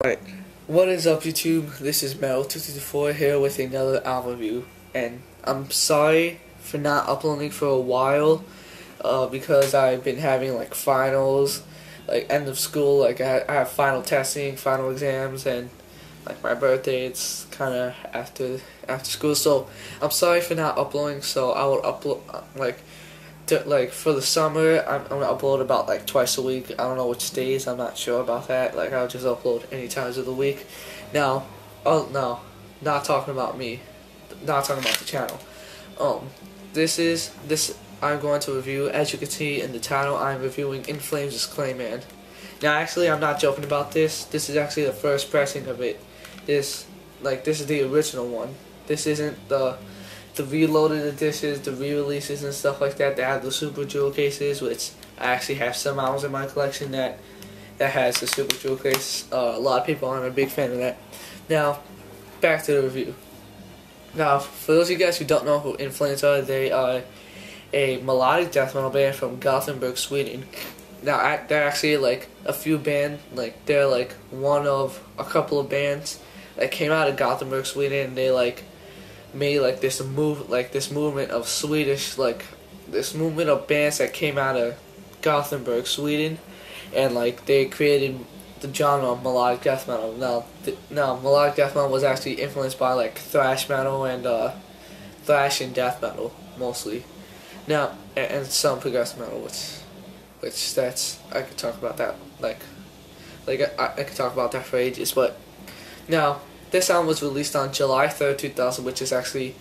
Alright, what is up YouTube? This is Metal224 here with another album review, and I'm sorry for not uploading for a while, because I've been having like finals, like end of school, like I have final testing, final exams, and like my birthday, it's kind of after school, so I'm sorry for not uploading. So I will upload like for the summer, I'm gonna upload about like twice a week. I don't know which days. I'm not sure about that. Like I'll just upload any times of the week. Now, oh no, not talking about me, not talking about the channel. This I'm going to review. As you can see in the title, I'm reviewing In Flames' Clayman. Now, actually, I'm not joking about this. This is actually the first pressing of it. This is the original one. This isn't the reloaded editions, the re-releases and stuff like that. They have the super jewel cases, which I actually have some albums in my collection that has the super jewel case. A lot of people aren't a big fan of that. Now, back to the review. Now, for those of you guys who don't know who In Flames are, they are a melodic death metal band from Gothenburg, Sweden. Now, they're actually like a few bands, like they're like one of a couple of bands that came out of Gothenburg, Sweden, and they like made like this movement of this movement of bands that came out of Gothenburg, Sweden, and like they created the genre of melodic death metal. Now melodic death metal was actually influenced by like thrash metal and thrash and death metal mostly. Now and some progressive metal, which that's I could talk about that I could talk about that for ages. But now, this album was released on July 3rd, 2000, which is actually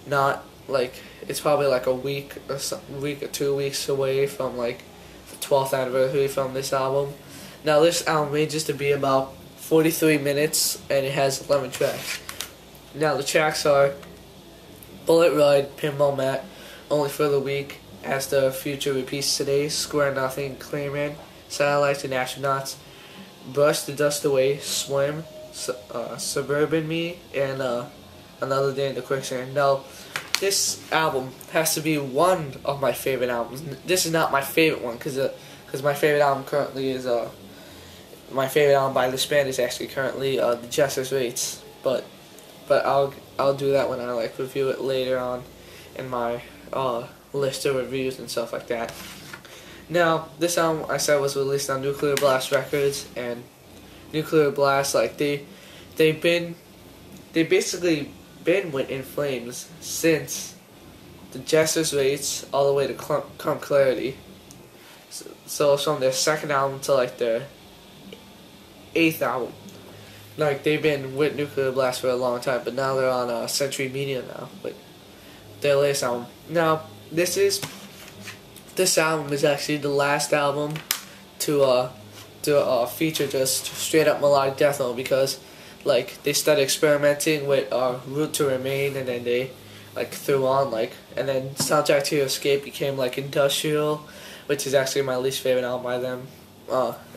not like, it's probably like a week or 2 weeks away from like the 12th anniversary from this album. Now, this album ranges to be about 43 minutes and it has 11 tracks. Now, the tracks are Bullet Ride, Pinball Map, Only for the Week, As the Future Repeats Today, Square Nothing, Clayman, Satellites and Astronauts, Brush the Dust Away, Swim, Suburban Me, and Another Day in the Quicksand. Now, this album has to be one of my favorite albums. This is not my favorite one, because my favorite album currently is my favorite album by this band is actually currently The Jester's Rates. But I'll do that when I like review it later on in my list of reviews and stuff like that. Now, this album I said was released on Nuclear Blast Records, and Nuclear Blast, like they basically been with In Flames since The Jester's Rates all the way to Come Clarity. So from their second album to like their 8th album, like they've been with Nuclear Blast for a long time. But now they're on Century Media now with their latest album. Now this album is actually the last album to feature just straight up melodic death metal, because like they started experimenting with Root to Remain, and then they like threw on and then Soundtrack to Your Escape became like industrial, which is actually my least favorite album by them.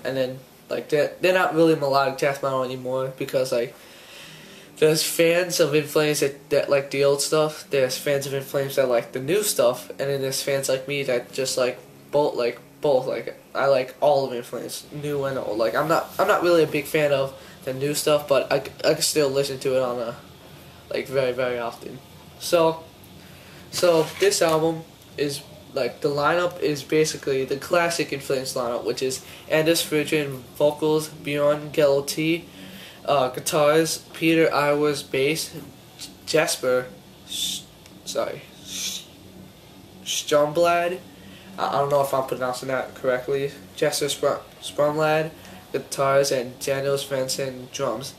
And then like they're not really melodic death metal anymore, because like there's fans of In Flames that like the old stuff, there's fans of In Flames that like the new stuff, and then there's fans like me that just like both. Like I like all of In Flames, new and old. Like I'm not really a big fan of the new stuff, but I can still listen to it on very, very often. So this album is like, the lineup is basically the classic In Flames lineup, which is Anders Fridgen vocals, Bjorn Gello T, guitars, Peter Iwers bass, Jesper Stromblad, I don't know if I'm pronouncing that correctly, Jesper Sprumlad guitars, and Daniel Svensson drums.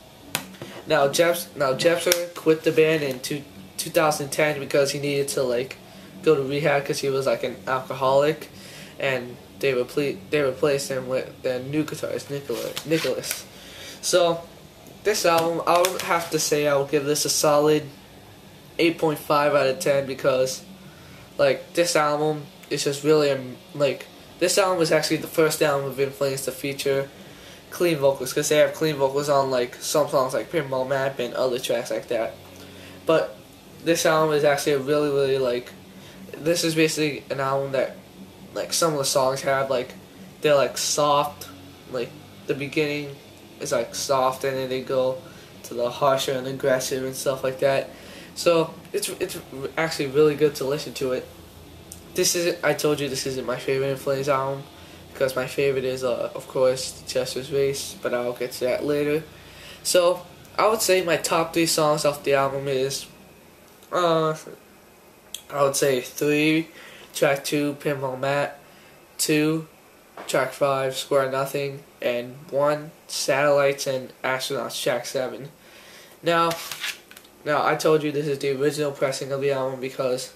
Now Jesper quit the band in 2010 because he needed to like go to rehab because he was like an alcoholic, and they replaced him with their new guitarist Nicholas. So this album, I would have to say I would give this a solid 8.5 out of 10, because like this album is just really this album was actually the first album of In Flames to feature clean vocals, because they have clean vocals on like some songs like Pinball Map and other tracks like that. But this album is actually a really like, this is basically an album that like some of the songs have like, they're like soft, like the beginning is like soft, and then they go to the harsher and aggressive and stuff like that. So it's actually really good to listen to it. I told you this isn't my favorite In Flames album, because my favorite is of course Chester's Race, but I'll get to that later. So I would say my top 3 songs off the album is I would say 3, track 2, Pinball Map, 2, track 5, Square Nothing, and 1, Satellites and Astronauts, track 7. Now I told you this is the original pressing of the album because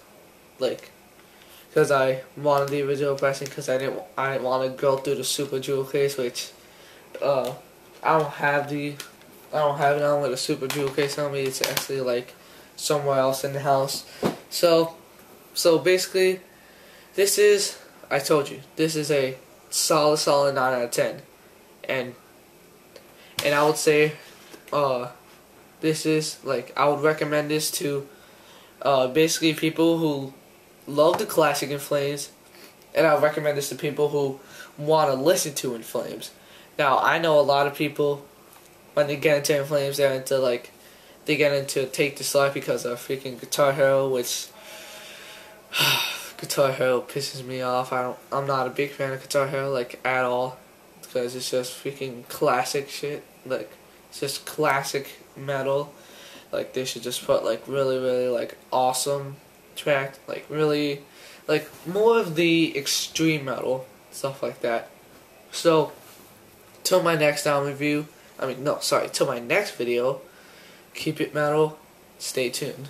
I wanted the original pressing, because I didn't want to go through the Super Jewel case, which I don't have it on with a Super Jewel case on me. It's actually like somewhere else in the house. So basically, I told you, this is a solid 9 out of 10, and I would say this is I would recommend this to basically people who love the classic In Flames, and I would recommend this to people who want to listen to In Flames. Now I know a lot of people, when they get into In Flames, they get into Take This Life because of freaking Guitar Hero, which Guitar Hero pisses me off. I'm not a big fan of Guitar Hero at all, because it's just freaking classic shit. It's just classic metal. They should just put really awesome track, really more of the extreme metal stuff like that. So till my next album review, till my next video, keep it metal, stay tuned.